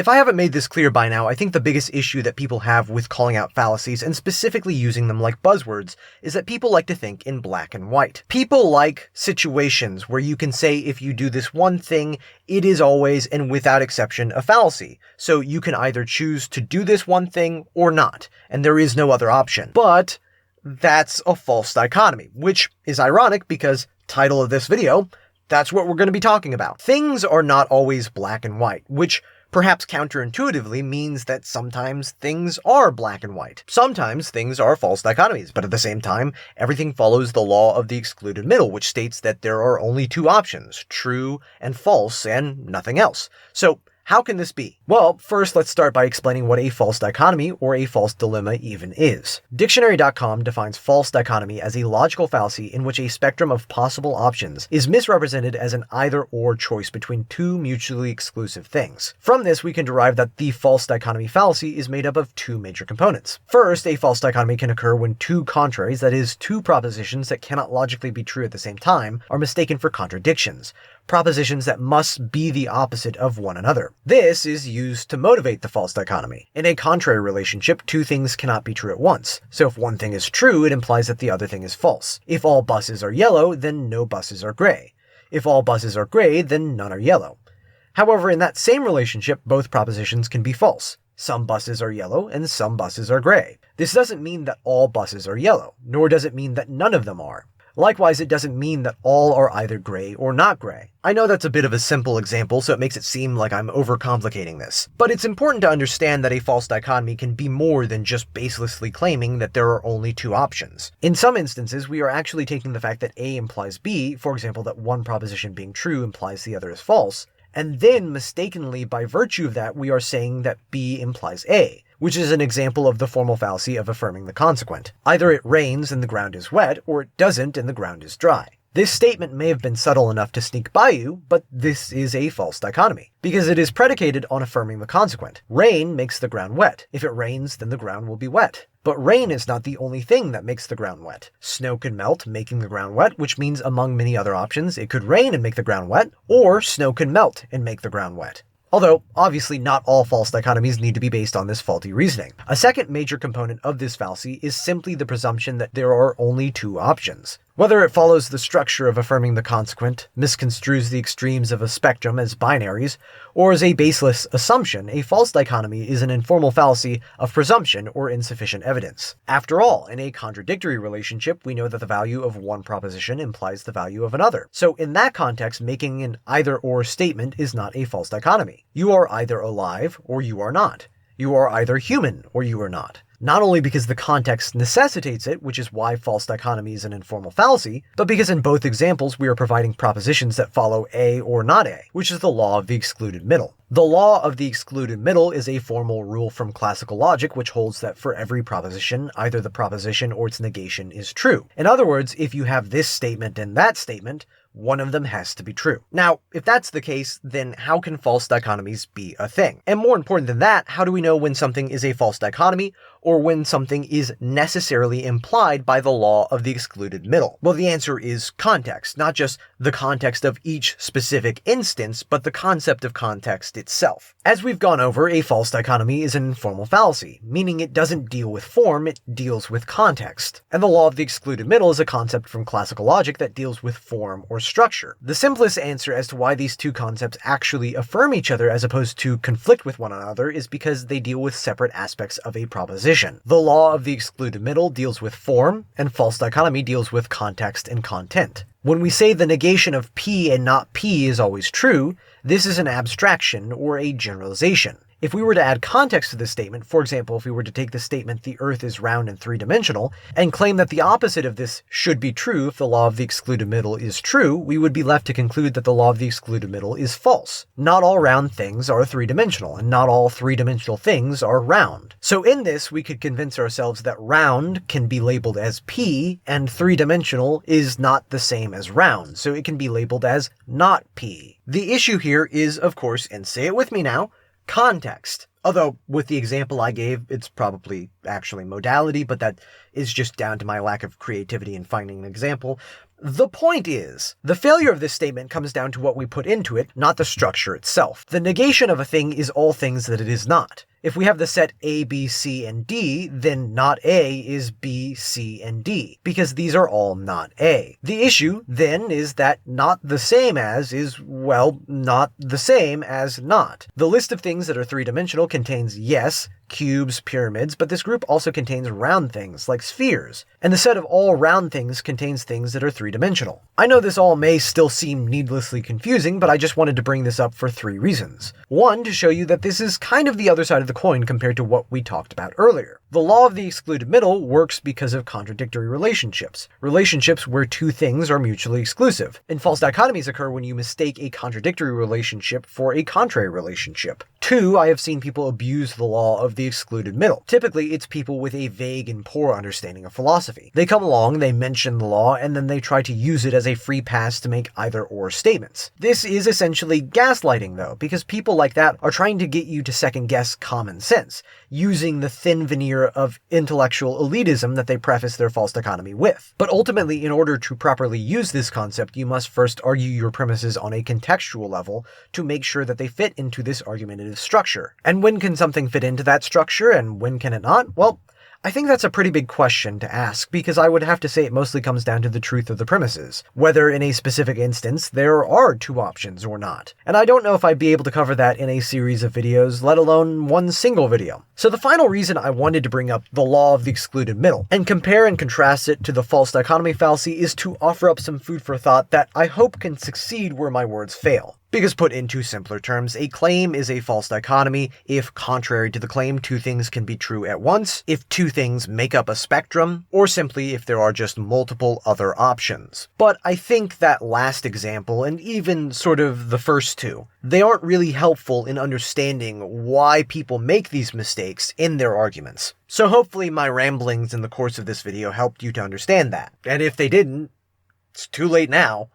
If I haven't made this clear by now, I think the biggest issue that people have with calling out fallacies and specifically using them like buzzwords is that people like to think in black and white. People like situations where you can say if you do this one thing, it is always and without exception a fallacy. So you can either choose to do this one thing or not, and there is no other option. But that's a false dichotomy, which is ironic because title of this video, that's what we're going to be talking about. Things are not always black and white, which perhaps counterintuitively means that sometimes things are black and white. Sometimes things are false dichotomies, but at the same time, everything follows the law of the excluded middle, which states that there are only two options, true and false, and nothing else. So how can this be? Well, first let's start by explaining what a false dichotomy or a false dilemma even is. Dictionary.com defines false dichotomy as a logical fallacy in which a spectrum of possible options is misrepresented as an either-or choice between two mutually exclusive things. From this, we can derive that the false dichotomy fallacy is made up of two major components. First, a false dichotomy can occur when two contraries, that is, two propositions that cannot logically be true at the same time, are mistaken for contradictions. Propositions that must be the opposite of one another. This is used to motivate the false dichotomy. In a contrary relationship, two things cannot be true at once. So if one thing is true, it implies that the other thing is false. If all buses are yellow, then no buses are gray. If all buses are gray, then none are yellow. However, in that same relationship, both propositions can be false. Some buses are yellow and some buses are gray. This doesn't mean that all buses are yellow, nor does it mean that none of them are. Likewise, it doesn't mean that all are either gray or not gray. I know that's a bit of a simple example, so it makes it seem like I'm overcomplicating this. But it's important to understand that a false dichotomy can be more than just baselessly claiming that there are only two options. In some instances, we are actually taking the fact that A implies B, for example, that one proposition being true implies the other is false, and then mistakenly, by virtue of that, we are saying that B implies A, which is an example of the formal fallacy of affirming the consequent. Either it rains and the ground is wet, or it doesn't and the ground is dry. This statement may have been subtle enough to sneak by you, but this is a false dichotomy, because it is predicated on affirming the consequent. Rain makes the ground wet. If it rains, then the ground will be wet. But rain is not the only thing that makes the ground wet. Snow can melt, making the ground wet, which means among many other options, it could rain and make the ground wet, or snow can melt and make the ground wet. Although, obviously not all false dichotomies need to be based on this faulty reasoning. A second major component of this fallacy is simply the presumption that there are only two options. Whether it follows the structure of affirming the consequent, misconstrues the extremes of a spectrum as binaries, or as a baseless assumption, a false dichotomy is an informal fallacy of presumption or insufficient evidence. After all, in a contradictory relationship, we know that the value of one proposition implies the value of another. So in that context, making an either-or statement is not a false dichotomy. You are either alive or you are not. You are either human or you are not. Not only because the context necessitates it, which is why false dichotomy is an informal fallacy, but because in both examples we are providing propositions that follow A or not A, which is the law of the excluded middle. The law of the excluded middle is a formal rule from classical logic which holds that for every proposition, either the proposition or its negation is true. In other words, if you have this statement and that statement, one of them has to be true. Now, if that's the case, then how can false dichotomies be a thing? And more important than that, how do we know when something is a false dichotomy or when something is necessarily implied by the law of the excluded middle? Well, the answer is context, not just the context of each specific instance, but the concept of context itself. As we've gone over, a false dichotomy is an informal fallacy, meaning it doesn't deal with form, it deals with context. And the law of the excluded middle is a concept from classical logic that deals with form or structure. The simplest answer as to why these two concepts actually affirm each other as opposed to conflict with one another is because they deal with separate aspects of a proposition. The law of the excluded middle deals with form, and false dichotomy deals with context and content. When we say the negation of P and not P is always true, this is an abstraction or a generalization. If we were to add context to this statement, for example, if we were to take the statement the Earth is round and three-dimensional, and claim that the opposite of this should be true if the law of the excluded middle is true, we would be left to conclude that the law of the excluded middle is false. Not all round things are three-dimensional, and not all three-dimensional things are round. So in this, we could convince ourselves that round can be labeled as P, and three-dimensional is not the same as round, so it can be labeled as not P. The issue here is, of course, and say it with me now, context. Although, with the example I gave, it's probably actually modality, but that is just down to my lack of creativity in finding an example. The point is, the failure of this statement comes down to what we put into it, not the structure itself. The negation of a thing is all things that it is not. If we have the set A, B, C, and D, then not A is B, C, and D, because these are all not A. The issue, then, is that not the same as is, well, not the same as not. The list of things that are three-dimensional contains yes, cubes, pyramids, but this group also contains round things, like spheres, and the set of all round things contains things that are three-dimensional. I know this all may still seem needlessly confusing, but I just wanted to bring this up for three reasons. One, to show you that this is kind of the other side of the coin compared to what we talked about earlier. The law of the excluded middle works because of contradictory relationships. Relationships where two things are mutually exclusive. And false dichotomies occur when you mistake a contradictory relationship for a contrary relationship. Two, I have seen people abuse the law of the excluded middle. Typically, it's people with a vague and poor understanding of philosophy. They come along, they mention the law, and then they try to use it as a free pass to make either-or statements. This is essentially gaslighting, though, because people like that are trying to get you to second-guess common sense, using the thin veneer of intellectual elitism that they preface their false dichotomy with. But ultimately, in order to properly use this concept, you must first argue your premises on a contextual level to make sure that they fit into this argumentative structure. And when can something fit into that structure, and when can it not? Well, I think that's a pretty big question to ask, because I would have to say it mostly comes down to the truth of the premises, whether in a specific instance there are two options or not. And I don't know if I'd be able to cover that in a series of videos, let alone one single video. So the final reason I wanted to bring up the law of the excluded middle, and compare and contrast it to the false dichotomy fallacy, is to offer up some food for thought that I hope can succeed where my words fail. Because put into simpler terms, a claim is a false dichotomy if, contrary to the claim, two things can be true at once, if two things make up a spectrum, or simply if there are just multiple other options. But I think that last example, and even sort of the first two, they aren't really helpful in understanding why people make these mistakes in their arguments. So hopefully my ramblings in the course of this video helped you to understand that. And if they didn't, it's too late now.